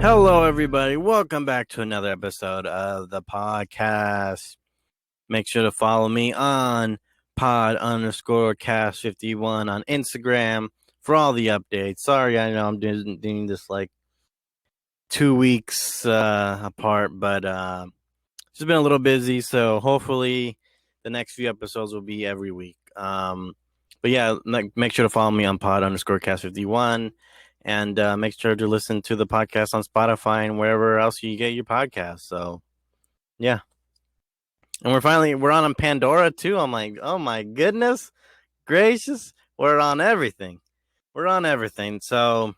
Hello, everybody. Welcome back to another episode of the podcast. Make sure to follow me on pod_cast51 on Instagram for all the updates. Sorry, I know I'm doing this like 2 weeks apart, but just been a little busy. So hopefully the next few episodes will be every week. But yeah, make sure to follow me on pod_cast51. And make sure to listen to the podcast on Spotify and wherever else you get your podcasts. So, yeah. And we're on Pandora too. I'm like, oh my goodness gracious. We're on everything. We're on everything. So,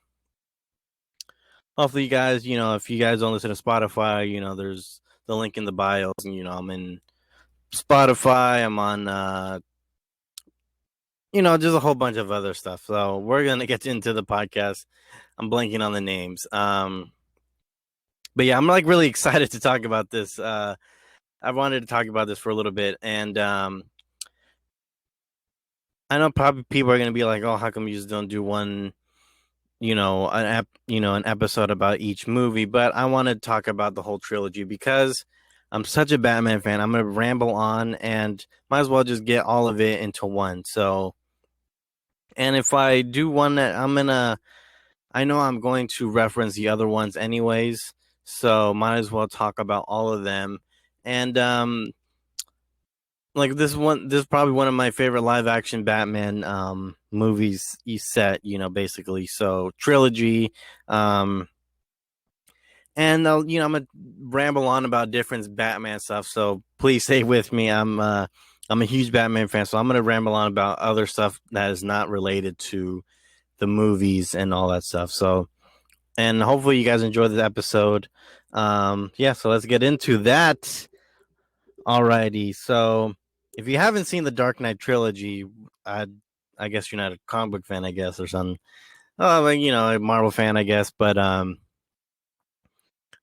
hopefully, you guys, if you guys don't listen to Spotify, there's the link in the bios. And, I'm in Spotify. I'm on, just a whole bunch of other stuff. So, we're going to get into the podcast. I'm blanking on the names. But yeah, I'm like really excited to talk about this. I wanted to talk about this for a little bit, and I know probably people are gonna be like, "Oh, how come you just don't do one, an episode about each movie?" But I want to talk about the whole trilogy because I'm such a Batman fan. I'm gonna ramble on, and might as well just get all of it into one. So, and if I do one that I know I'm going to reference the other ones anyways, so might as well talk about all of them. And like this is probably one of my favorite live action Batman movies set, basically. So Trilogy. And I'm gonna ramble on about different Batman stuff. So please stay with me. I'm a huge Batman fan, so I'm gonna ramble on about other stuff that is not related to the movies and all that stuff. So, and hopefully you guys enjoy this episode. Yeah, so let's get into that. Alrighty, so if you haven't seen the Dark Knight trilogy, I guess you're not a comic book fan, I guess, or something. Oh, like a Marvel fan, I guess. But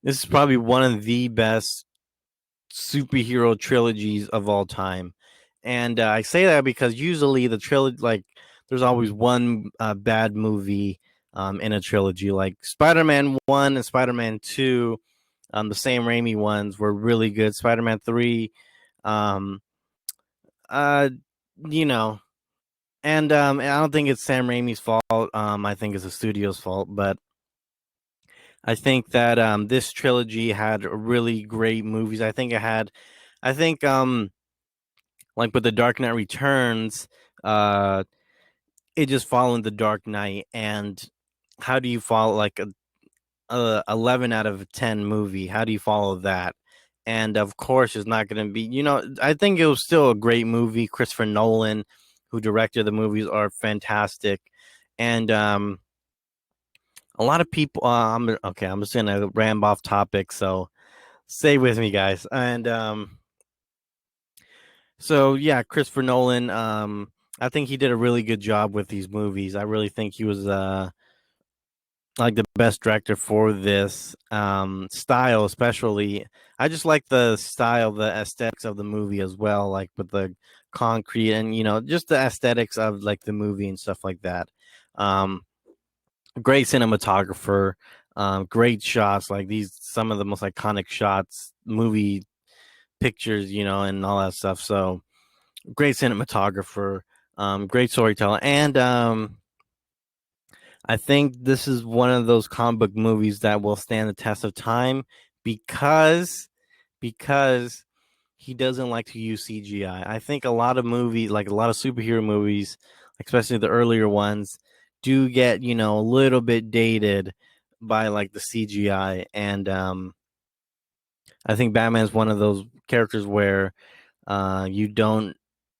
this is probably one of the best superhero trilogies of all time, and I say that because usually the trilogy, like, there's always one bad movie in a trilogy, like Spider-Man 1 and Spider-Man 2. The Sam Raimi ones were really good. Spider-Man 3, um, uh, you know, and I don't think it's Sam Raimi's fault. I think it's the studio's fault, but I think that this trilogy had really great movies. I think like with the Dark Knight Returns, uh, it just followed the Dark Knight, and how do you follow like a 11 out of 10 movie? How do you follow that? And of course, it's not going to be. I think it was still a great movie. Christopher Nolan, who directed the movies, are fantastic, and a lot of people. I'm just gonna ramble off topic, so stay with me, guys. And so yeah, Christopher Nolan. I think he did a really good job with these movies. I really think he was like the best director for this style, especially. I just like the style, the aesthetics of the movie as well, like with the concrete and just the aesthetics of like the movie and stuff like that. Um, Great cinematographer, great shots, like these some of the most iconic shots, movie pictures, and all that stuff. So great cinematographer, great storyteller, and I think this is one of those comic book movies that will stand the test of time because he doesn't like to use CGI. I think a lot of movies, like a lot of superhero movies, especially the earlier ones, do get a little bit dated by like the CGI, and I think Batman's one of those characters where you don't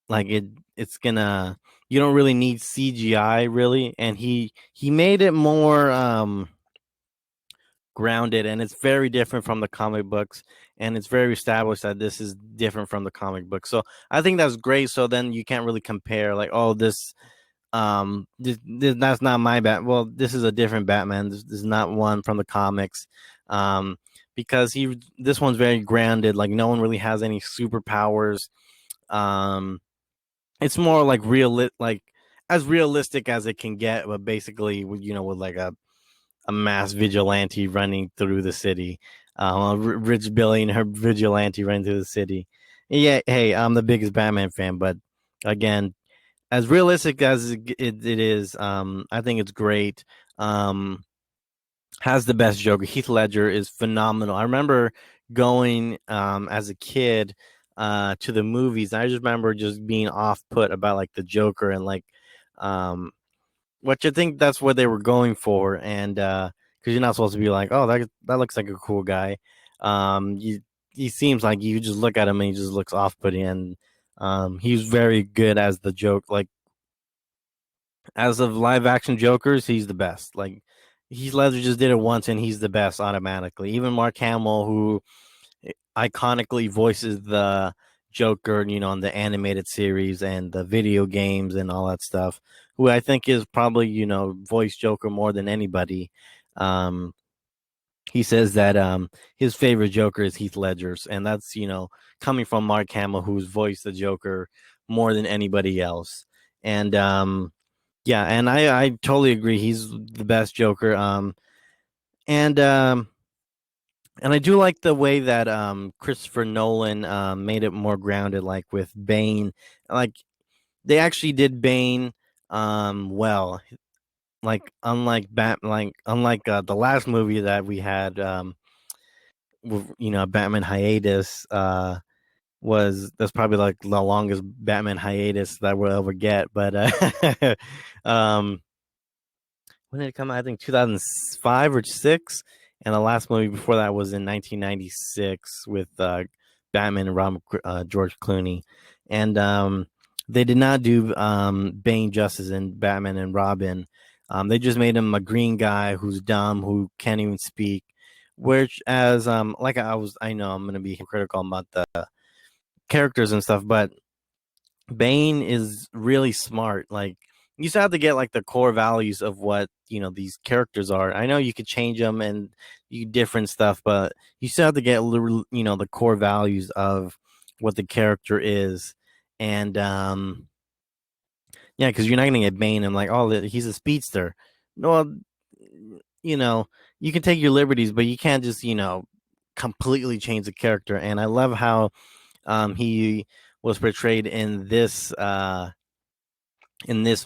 like it. It's gonna you don't really need CGI really, and he made it more grounded, and it's very different from the comic books, and it's very established that this is different from the comic book. So I think that's great. So then you can't really compare like, oh, this that's not my bat. Well, this is a different Batman. This is not one from the comics. Um, because this one's very grounded. Like no one really has any superpowers. Um, it's more like like as realistic as it can get, but basically with with like a mass vigilante running through the city. A rich Billy and her vigilante running through the city. Yeah, hey, I'm the biggest Batman fan, but again, as realistic as it is, I think it's great. Um, has the best Joker. Heath Ledger is phenomenal. I remember going as a kid to the movies. I just remember just being off put about like the Joker and like um, which I think that's what they were going for, and because you're not supposed to be like, oh, that looks like a cool guy. You he seems like you just look at him and he just looks off putting, and he's very good as the joke. Like as of live action Jokers, he's the best. Like Heath Ledger just did it once and he's the best automatically. Even Mark Hamill, who iconically voices the Joker, in the animated series and the video games and all that stuff, who I think is probably, voice Joker more than anybody. Um, he says that his favorite Joker is Heath Ledger's, and that's, coming from Mark Hamill, who's voiced the Joker more than anybody else. And yeah, and I totally agree. He's the best Joker. And and I do like the way that Christopher Nolan made it more grounded, like with Bane. Like they actually did Bane well. Like unlike the last movie that we had, Batman hiatus. Was That's probably like the longest Batman hiatus that we'll ever get. But um, when did it come out? I think 2005 or six, and the last movie before that was in 1996 with Batman and George Clooney, and they did not do Bane justice in Batman and Robin. They just made him a green guy who's dumb, who can't even speak. Which, as I know I'm gonna be critical about the characters and stuff, but Bane is really smart. Like you still have to get like the core values of what these characters are. I know you could change them and you different stuff, but you still have to get the core values of what the character is. And yeah, because you're not gonna get Bane and like, oh, he's a speedster. No, you know, you can take your liberties, but you can't just completely change the character. And I love how he was portrayed in this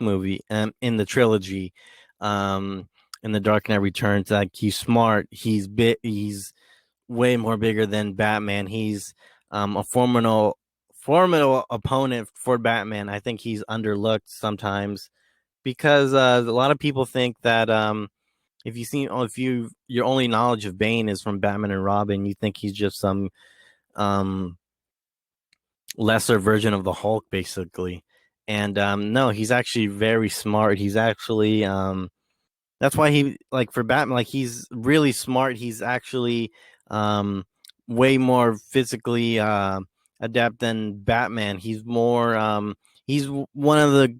movie, in the trilogy, um, in the Dark Knight Returns. Like he's smart, he's way more bigger than Batman. He's a formidable opponent for Batman. I think he's underlooked sometimes because a lot of people think that if your only knowledge of Bane is from Batman and Robin, you think he's just some um lesser version of the Hulk, basically. And no, he's actually very smart. He's actually that's why he like for Batman, like he's really smart. He's actually way more physically adept than Batman. He's one of the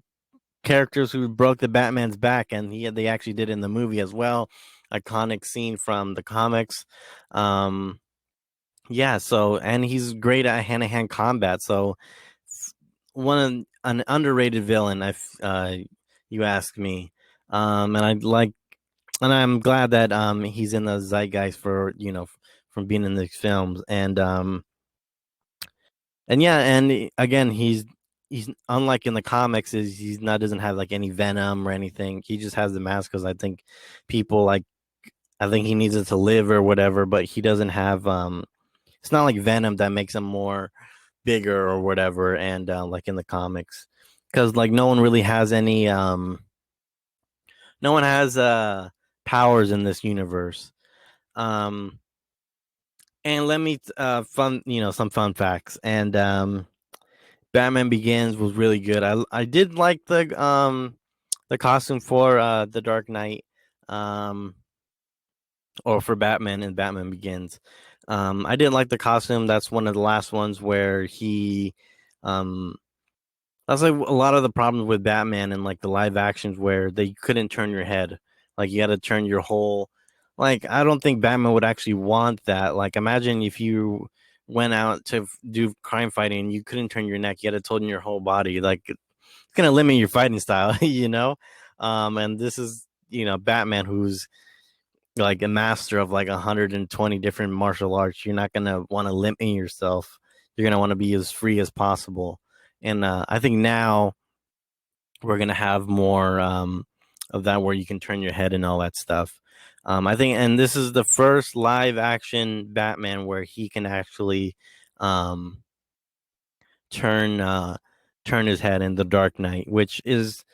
characters who broke the Batman's back, and they actually did in the movie as well. Iconic scene from the comics. Um, yeah, so and he's great at hand to hand combat. So an underrated villain. You ask me, and I'm glad that he's in the zeitgeist for from being in these films, and yeah, and again he's unlike in the comics is he's not doesn't have like any venom or anything. He just has the mask because people like I think he needs it to live or whatever, but he doesn't have it's not like Venom that makes him more bigger or whatever, and like in the comics, because like no one has powers in this universe. Um, and let me some fun facts. And Batman Begins was really good. I did like the costume for the Dark Knight, um, or for Batman and Batman Begins. I didn't like the costume. That's one of the last ones where he um that's like a lot of the problems with Batman and like the live actions where they couldn't turn your head. Like you had to turn your whole. Like I don't think Batman would actually want that. Like imagine if you went out to do crime fighting and you couldn't turn your neck, you had to turn your whole body. Like it's gonna limit your fighting style, you know. And this is Batman who's like a master of like 120 different martial arts. You're not gonna want to limit yourself. You're gonna want to be as free as possible. And I think now we're gonna have more of that where you can turn your head and all that stuff. I think, and this is the first live action Batman where he can actually um, turn turn his head in the Dark Knight, which is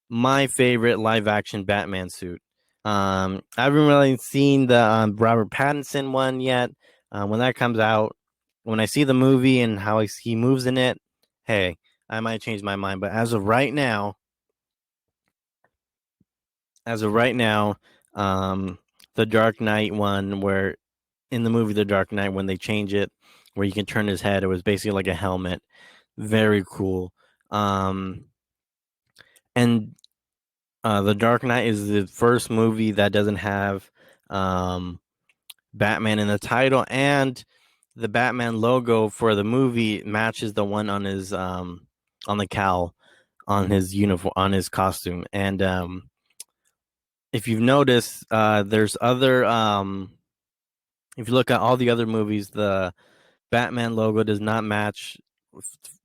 my favorite live action Batman suit. I haven't really seen the Robert Pattinson one yet. When that comes out, when I see the movie and how he moves in it, hey, I might change my mind. But as of right now, the Dark Knight one, where in the movie The Dark Knight, when they change it, where you can turn his head, it was basically like a helmet. Very cool. And The Dark Knight is the first movie that doesn't have um, Batman in the title, and the Batman logo for the movie matches the one on the cowl on his uniform on his costume. And if you've noticed, there's other if you look at all the other movies, the Batman logo does not match.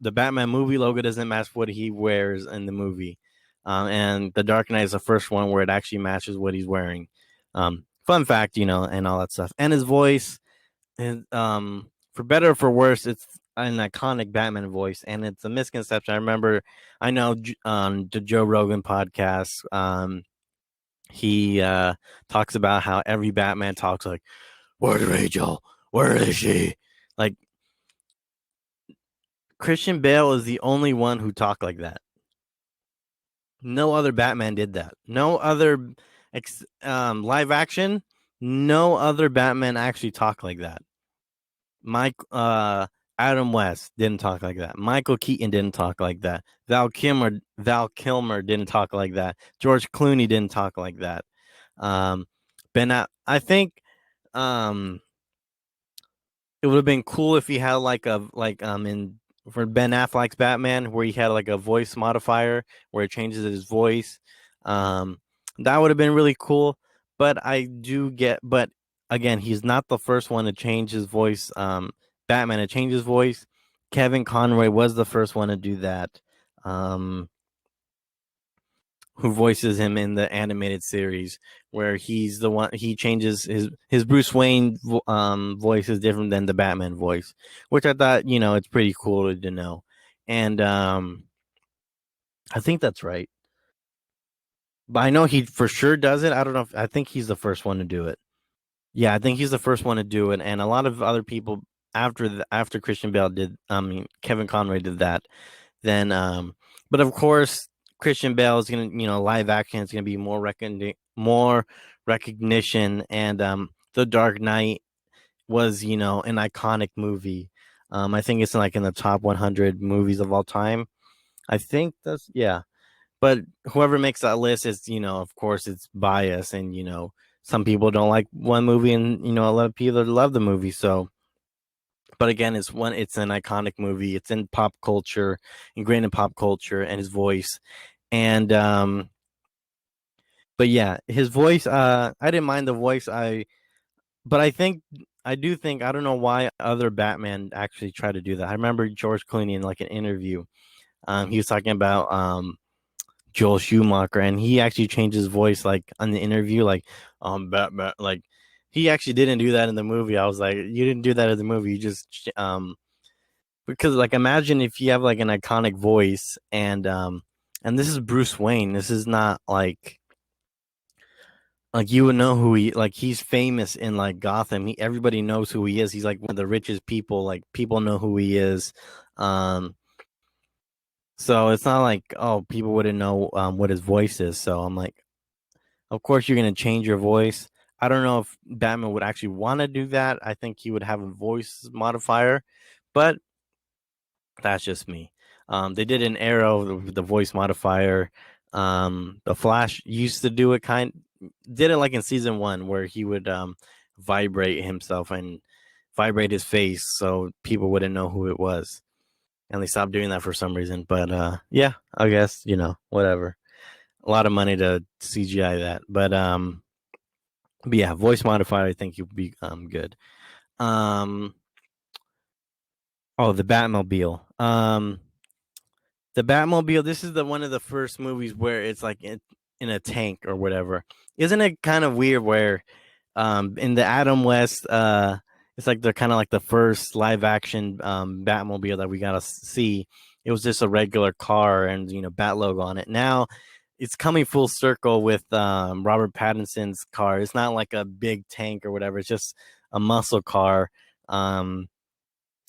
The Batman movie logo doesn't match what he wears in the movie, and the Dark Knight is the first one where it actually matches what he's wearing. Fun fact, and all that stuff, and his voice. And for better or for worse, it's an iconic Batman voice, and it's a misconception. I know on the Joe Rogan podcast, he talks about how every Batman talks like, "Where's Rachel? Where is she?" Like Christian Bale is the only one who talked like that. No other Batman did that. No other live action. No other Batman actually talked like that. Mike Adam West didn't talk like that. Michael Keaton didn't talk like that. Val Kilmer didn't talk like that. George Clooney didn't talk like that. Um, I think um, it would have been cool if he had in for Ben Affleck's Batman where he had like a voice modifier where it changes his voice. Um, that would have been really cool. But again, he's not the first one to change his voice. Batman to change his voice. Kevin Conroy was the first one to do that. Um, who voices him in the animated series, where he's the one he changes his Bruce Wayne voice is different than the Batman voice, which I thought it's pretty cool to know, and I think that's right. But I know he for sure does it. I don't know. I think he's the first one to do it. Yeah, I think he's the first one to do it, and a lot of other people after Christian Bale did. I mean, Kevin Conroy did that. Then, but of course, Christian Bale is gonna, live action is gonna be more recognition, and The Dark Knight was, an iconic movie. I think it's like in the top 100 movies of all time. I think that's yeah. But whoever makes that list is, of course, it's bias, and some people don't like one movie, and a lot of people love the movie. So, but again, it's an iconic movie. It's in pop culture, ingrained in pop culture, and his voice. And but yeah, his voice. I didn't mind the voice. But I do think I don't know why other Batman actually try to do that. I remember George Clooney in like an interview. He was talking about Joel Schumacher, and he actually changed his voice like on the interview, like Batman. Like he actually didn't do that in the movie. I was like, you didn't do that in the movie. You just because like imagine if you have like an iconic voice, and this is Bruce Wayne. This is not like you would know who he's famous in like Gotham. Everybody knows who he is. He's like one of the richest people. Like people know who he is. Um, so it's not like people wouldn't know what his voice is. So I'm like, of course you're gonna change your voice. I don't know if Batman would actually want to do that. I think he would have a voice modifier, but that's just me. They did an Arrow with the voice modifier. The Flash used to do it did it like in season 1 where he would vibrate himself and vibrate his face so people wouldn't know who it was. And they stopped doing that for some reason. But yeah, I guess, whatever. A lot of money to CGI that. But But yeah, voice modifier, I think you'll be good. Um, oh, the Batmobile. The Batmobile. This is the one of the first movies where it's like in a tank or whatever. Isn't it kind of weird where in the Adam West it's like they're kind of like the first live action Batmobile that we got to see. It was just a regular car and Bat logo on it. Now it's coming full circle with Robert Pattinson's car. It's not like a big tank or whatever. It's just a muscle car.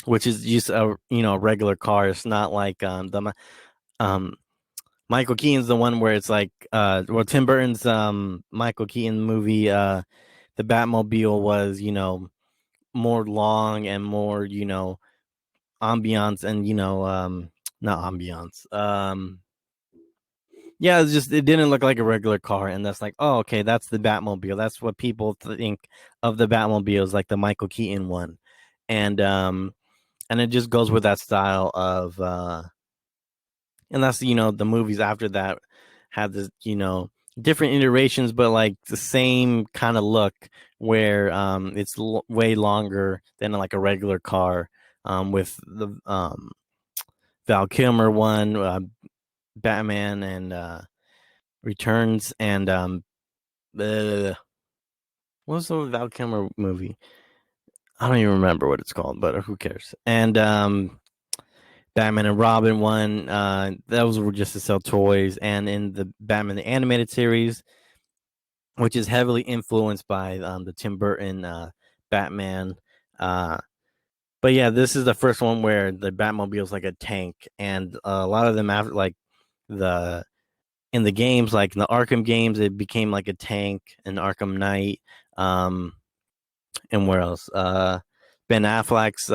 Which is just a a regular car. It's not like the um Michael Keaton's the one where it's like well, Tim Burton's Michael Keaton movie the Batmobile was more long and more ambiance and not ambiance yeah, it didn't look like a regular car, and that's like, oh, okay, that's the Batmobile. That's what people think of the Batmobiles, like the Michael Keaton one, and and it just goes with that style of and that's the movies after that had this different iterations but like the same kind of look where it's way longer than like a regular car with the Val Kilmer one Batman and Returns and the what was the Val Kilmer movie? I don't even remember what it's called, but who cares? And Batman and Robin one. Those were just to sell toys, and in the Batman the animated series, which is heavily influenced by the Tim Burton Batman. Uh, but yeah, this is the first one where the Batmobile is like a tank, and a lot of them after like the in the games, like in the Arkham games, it became like a tank in Arkham Knight. And where else? Ben Affleck's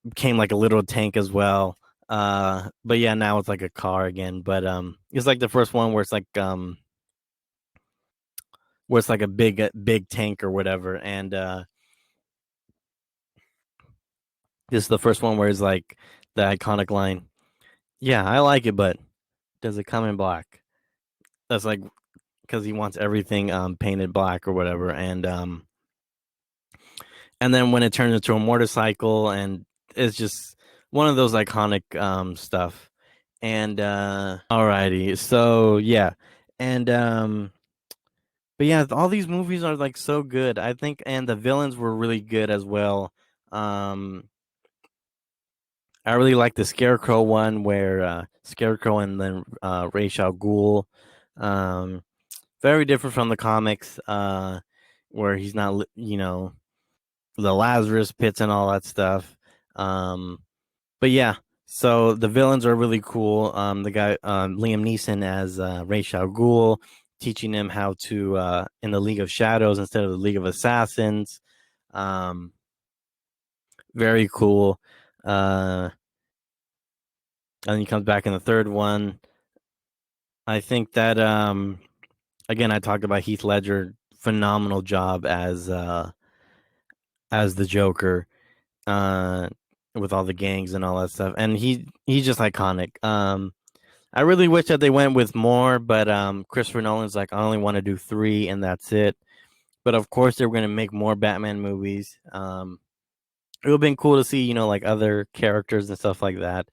became like a little tank as well. But yeah, now it's like a car again. But it's like the first one where it's like a big tank or whatever. And this is the first one where it's like the iconic line. Yeah, I like it, but does it come in black? That's like because he wants everything painted black or whatever. And then when it turns into a motorcycle, and it's just one of those iconic stuff. And alrighty, so yeah, and but yeah, all these movies are like so good. I think, and the villains were really good as well. Um, I really like the Scarecrow one where Scarecrow and then Ra's al Ghul. Um, very different from the comics, where he's not, the Lazarus pits and all that stuff. Um, but yeah, so the villains are really cool. The guy Liam Neeson as Ra's al Ghul, teaching him how to in the League of Shadows instead of the League of Assassins. Um, very cool. Uh, and then he comes back in the third one. I think that again, I talked about Heath Ledger, phenomenal job as the Joker, uh, with all the gangs and all that stuff, and he's just iconic. I really wish that they went with more, but Christopher Nolan's like, I only want to do 3, and that's it. But of course, they were going to make more Batman movies. It would have been cool to see, like other characters and stuff like that.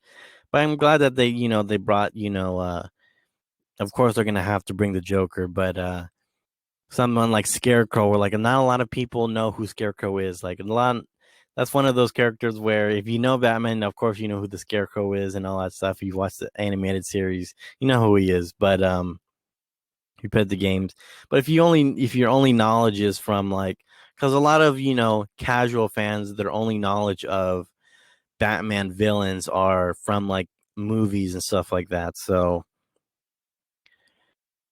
But I'm glad that they brought, of course, they're going to have to bring the Joker, but someone like Scarecrow, or like not a lot of people know who Scarecrow is. Like a lot, that's one of those characters where if you know Batman, of course you know who the Scarecrow is and all that stuff. If you watch the animated series, you know who he is. But you played the games. But if your only knowledge is from like, because a lot of casual fans, their only knowledge of Batman villains are from like movies and stuff like that. So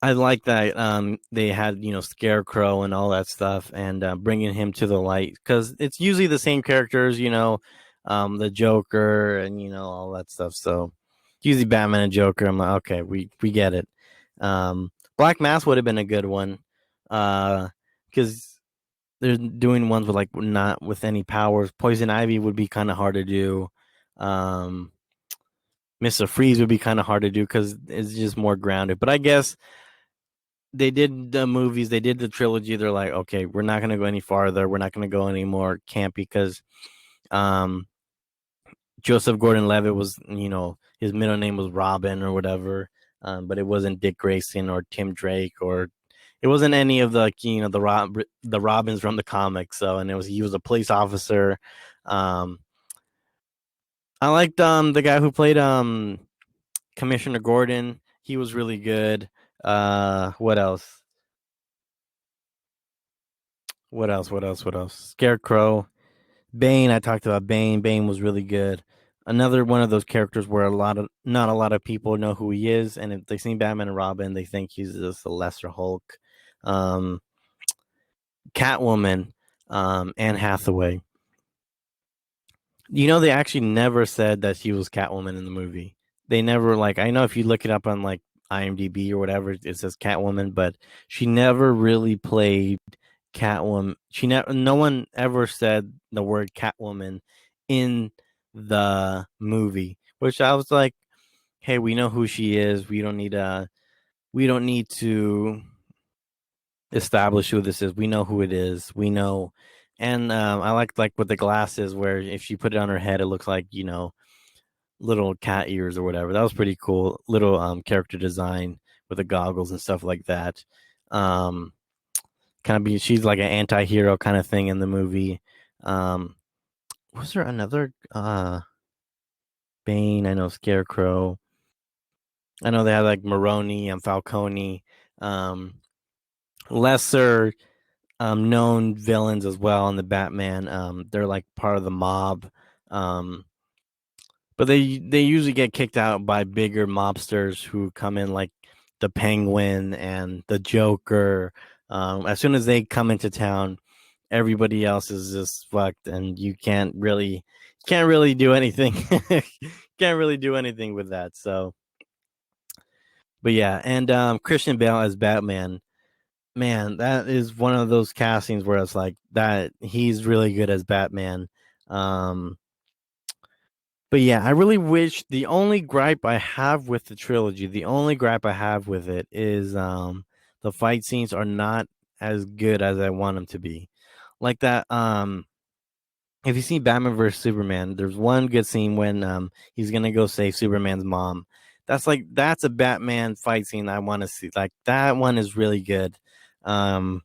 I like that they had Scarecrow and all that stuff, and bringing him to the light because it's usually the same characters, the Joker and all that stuff. So usually Batman and Joker. I'm like, okay, we get it. Black Mask would have been a good one, because they're doing ones with like not with any powers. Poison Ivy would be kind of hard to do. Um, Mr. Freeze would be kind of hard to do because it's just more grounded. But I guess they did the movies, they did the trilogy. They're like, okay, we're not gonna go any farther. We're not gonna go any more campy because um Joseph Gordon-Levitt was, his middle name was Robin or whatever, but it wasn't Dick Grayson or Tim Drake, or it wasn't any of the, the Robins from the comics. So, and he was a police officer. Um, I liked the guy who played Commissioner Gordon. He was really good. What else? What else? What else? What else? Scarecrow. Bane, I talked about Bane. Bane was really good. Another one of those characters where not a lot of people know who he is, and if they see Batman and Robin, they think he's just a lesser Hulk. Um, Catwoman, Anne Hathaway. They actually never said that she was Catwoman in the movie. They never, like, I know if you look it up on like IMDb or whatever, it says Catwoman, but she never really played Catwoman. No one ever said the word Catwoman in the movie, which I was like, hey, we know who she is. We don't need to establish who this is. We know who it is. We know. And I like with the glasses, where if she put it on her head, it looks like, little cat ears or whatever. That was pretty cool. Little character design with the goggles and stuff like that. Um, kind of be She's like an anti-hero kind of thing in the movie. Um, was there another Bane? I know Scarecrow. I know they had like Maroni and Falcone. Um, lesser known villains as well in the Batman. They're like part of the mob. Um, but they usually get kicked out by bigger mobsters who come in, like the Penguin and the Joker. As soon as they come into town, everybody else is just fucked, and you can't really do anything. Can't really do anything with that. So, but yeah, and Christian Bale as Batman, man, that is one of those castings where it's like that he's really good as Batman. Um, but yeah, I really wish, the only gripe I have with the trilogy, the only gripe I have with it is the fight scenes are not as good as I want them to be. Like that if you see Batman versus Superman, there's one good scene when he's gonna go save Superman's mom. That's a Batman fight scene I want to see. Like that one is really good. Um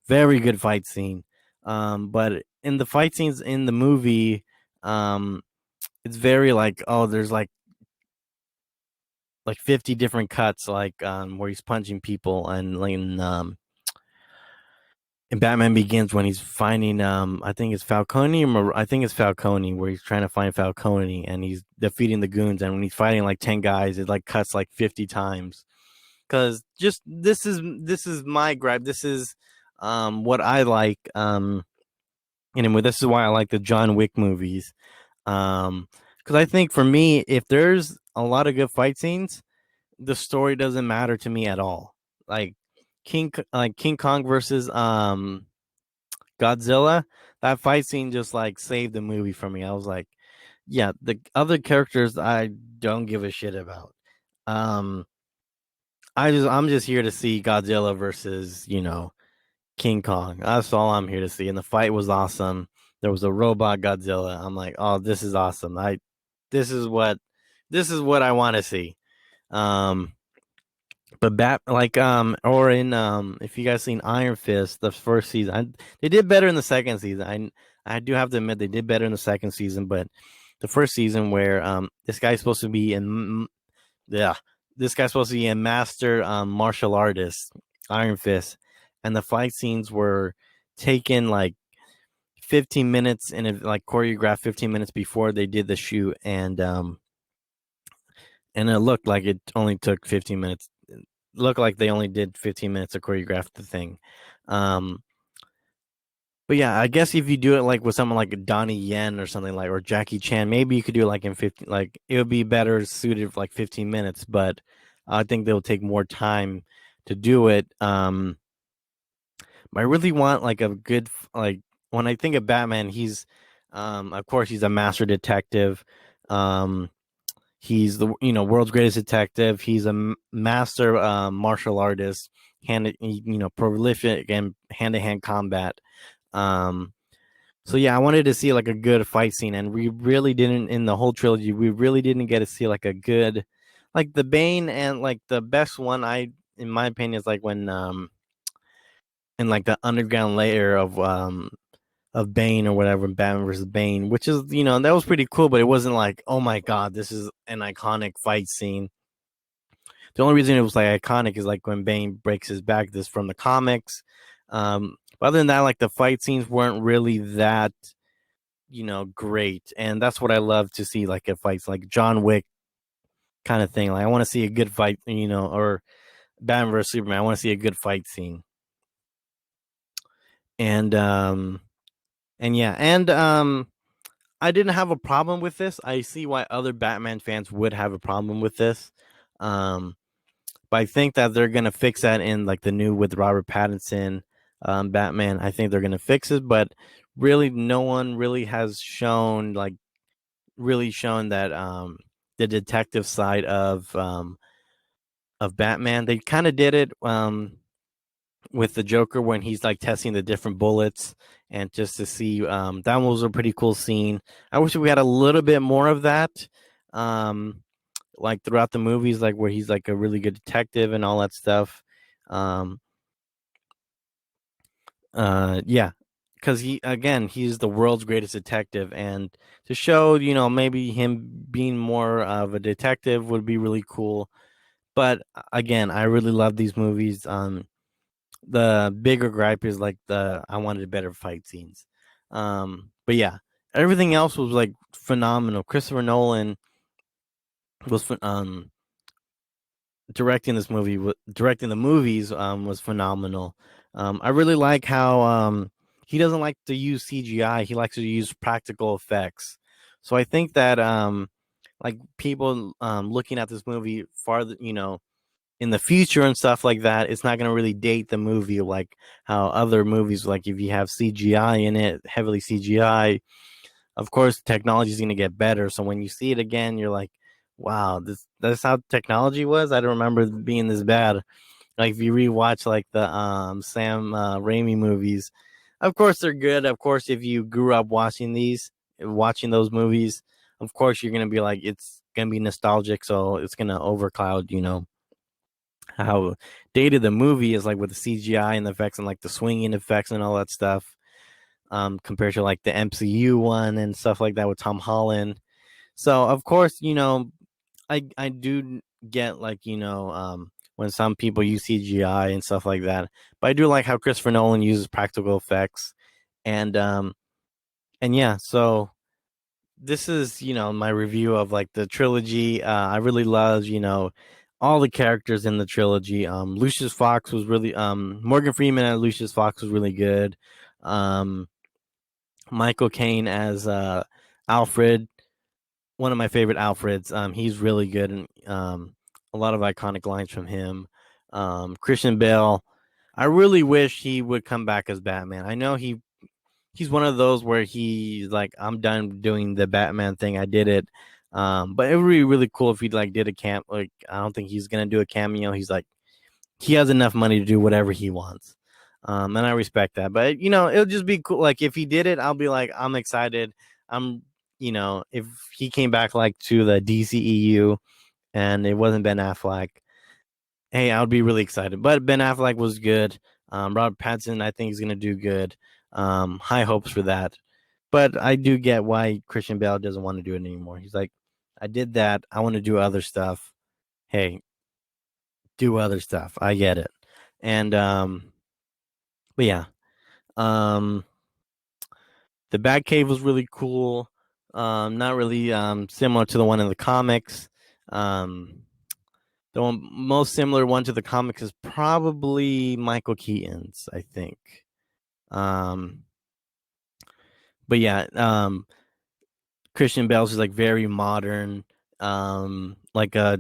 Very good fight scene. But in the fight scenes in the movie, um it's very like, oh, there's like 50 different cuts, like where he's punching people, and like in Batman Begins, when he's finding I think it's Falcone, I think it's Falcone, where he's trying to find Falcone and he's defeating the goons, and when he's fighting like 10 guys, it like cuts like 50 times. Cuz just this is my gripe. This is what I like, anyway, this is why I like the John Wick movies. Cuz I think for me, if there's a lot of good fight scenes, the story doesn't matter to me at all. Like King Kong versus Godzilla, that fight scene just like saved the movie for me. I was like, yeah, the other characters I don't give a shit about. Um I'm just here to see Godzilla versus, King Kong. That's all I'm here to see. And the fight was awesome. There was a robot Godzilla. I'm like, oh, this is awesome. This is what this is what I want to see. Um but or in if you guys seen Iron Fist, the first season, they did better in the second season. I do have to admit they did better in the second season, but the first season where this guy's supposed to be in yeah, this guy's supposed to be a master martial artist, Iron Fist, and the fight scenes were taken like 15 minutes, and it like choreographed 15 minutes before they did the shoot, and it looked like it only took 15 minutes. It looked like they only did 15 minutes to choreograph the thing. Um, but yeah, I guess if you do it like with someone like Donnie Yen or something, like, or Jackie Chan, maybe you could do it like in 15, like it would be better suited for like 15 minutes, but I think they'll take more time to do it. I really want like a good, like, when I think of Batman, he's of course he's a master detective. Um He's the world's greatest detective. He's a master martial artist. prolific and hand to hand combat. Um, so yeah, I wanted to see like a good fight scene, and we really didn't in the whole trilogy. We really didn't get to see like a good, like the Bane, and like the best one in my opinion, is like when in like the underground layer of Bane or whatever, Batman versus Bane, which is that was pretty cool, but it wasn't like, oh my god, this is an iconic fight scene. The only reason it was like iconic is like when Bane breaks his back. This from the comics. But other than that, like the fight scenes weren't really that great, and that's what I love to see, like a fights like John Wick kind of thing. Like I want to see a good fight, or Batman vs Superman. I want to see a good fight scene, and I didn't have a problem with this. I see why other Batman fans would have a problem with this. Um, but I think that they're gonna fix that in like the new with Robert Pattinson Batman. I think they're gonna fix it, but really, no one really has shown that the detective side of Batman. They kind of did it with the Joker when he's like testing the different bullets, and just to see that was a pretty cool scene. I wish we had a little bit more of that. Like throughout the movies, like where he's like a really good detective and all that stuff. Um, yeah, because he's the world's greatest detective, and to show maybe him being more of a detective would be really cool. But again, I really love these movies. The bigger gripe is like the I wanted better fight scenes. But yeah, everything else was like phenomenal. Christopher Nolan was directing the movies was phenomenal. I really like how he doesn't like to use CGI. He likes to use practical effects. So I think that like people looking at this movie farther, in the future and stuff like that, it's not going to really date the movie like how other movies, like if you have CGI in it, heavily CGI, of course technology is going to get better. So when you see it again, you're like, wow, that's how technology was. I don't remember it being this bad. Like if you rewatch like the Sam Raimi movies, of course they're good. Of course, if you grew up watching those movies, of course you're gonna be like, it's gonna be nostalgic, so it's gonna overcloud, how dated the movie is, like with the CGI and the effects and like the swinging effects and all that stuff. Compared to like the MCU one and stuff like that with Tom Holland. So of course, I do get like when some people use CGI and stuff like that, but I do like how Christopher Nolan uses practical effects, and yeah. So this is my review of like the trilogy. I really love all the characters in the trilogy. Lucius Fox was really Morgan Freeman as Lucius Fox was really good. Um, Michael Caine as Alfred, one of my favorite Alfreds. He's really good, and a lot of iconic lines from him. Christian Bale, I really wish he would come back as Batman. I know he's one of those where he's like, I'm done doing the Batman thing. I did it. But it would be really cool if he like did a camp. Like I don't think he's gonna do a cameo. He's like he has enough money to do whatever he wants. And I respect that. But it'll just be cool. Like if he did it, I'll be like, I'm excited. I'm if he came back like to the DCEU and it wasn't Ben Affleck, hey, I would be really excited. But Ben Affleck was good. Robert Pattinson, I think he's gonna do good. High hopes for that. But I do get why Christian Bale doesn't want to do it anymore. He's like, I did that. I want to do other stuff. Hey, do other stuff. I get it. And but yeah. Um the Batcave was really cool. Not really similar to the one in the comics. Um the most similar one to the comics is probably Michael Keaton's, I think. Um but yeah, Christian Bale's is like very modern, like a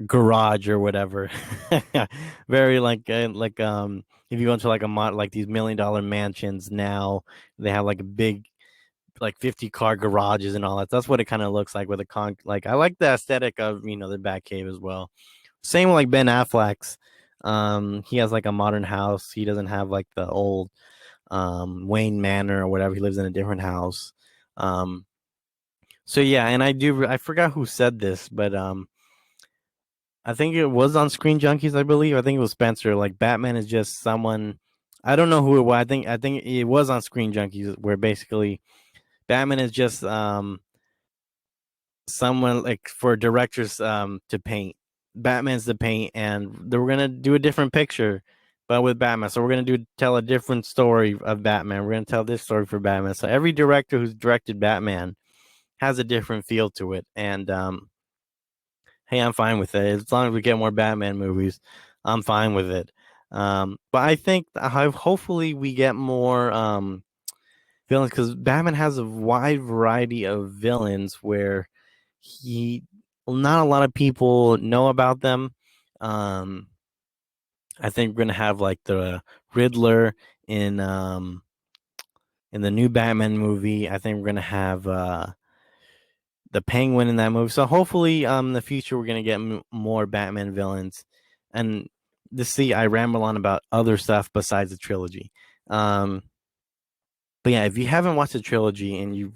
garage or whatever. Very like if you go into like a mod like these $1 million mansions now, they have like a big like 50-car garages and all that. That's what it kind of looks like with a like I like the aesthetic of the Batcave as well. Same with like Ben Affleck's. He has like a modern house. He doesn't have like the old Wayne Manor or whatever. He lives in a different house. Um, so yeah, and I forgot who said this, but I think it was on Screen Junkies, I believe. I think it was Spencer. Like Batman is just someone. I don't know who it was. I think it was on Screen Junkies where basically Batman is just someone like for directors to paint. Batman's the paint, and we're gonna do a different picture, but with Batman. So we're gonna tell a different story of Batman. We're gonna tell this story for Batman. So every director who's directed Batman has a different feel to it, and hey, I'm fine with it as long as we get more Batman movies. I'm fine with it. But I think hopefully we get more villains because Batman has a wide variety of villains where he not a lot of people know about them. Um, I think we're gonna have like the Riddler in the new Batman movie. I think we're gonna have the Penguin in that movie. So hopefully, in the future we're gonna get more Batman villains. And see, I ramble on about other stuff besides the trilogy. Um, but yeah, if you haven't watched the trilogy and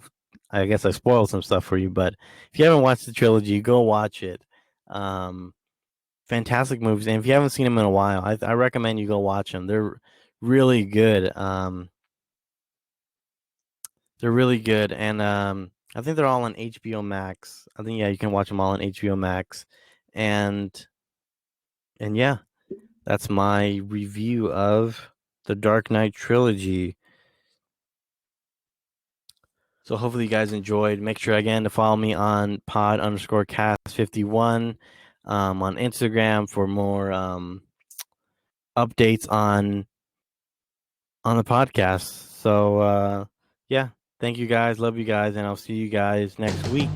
I guess I spoiled some stuff for you, but if you haven't watched the trilogy, go watch it. Um, Fantastic movies, and if you haven't seen them in a while, I recommend you go watch them. They're really good. They're really good, and I think they're all on HBO Max. I think yeah, you can watch them all on HBO Max, and yeah, that's my review of the Dark Knight trilogy. So hopefully you guys enjoyed. Make sure again to follow me on pod_cast51 on Instagram for more updates on the podcast. So yeah, thank you guys. Love you guys, and I'll see you guys next week.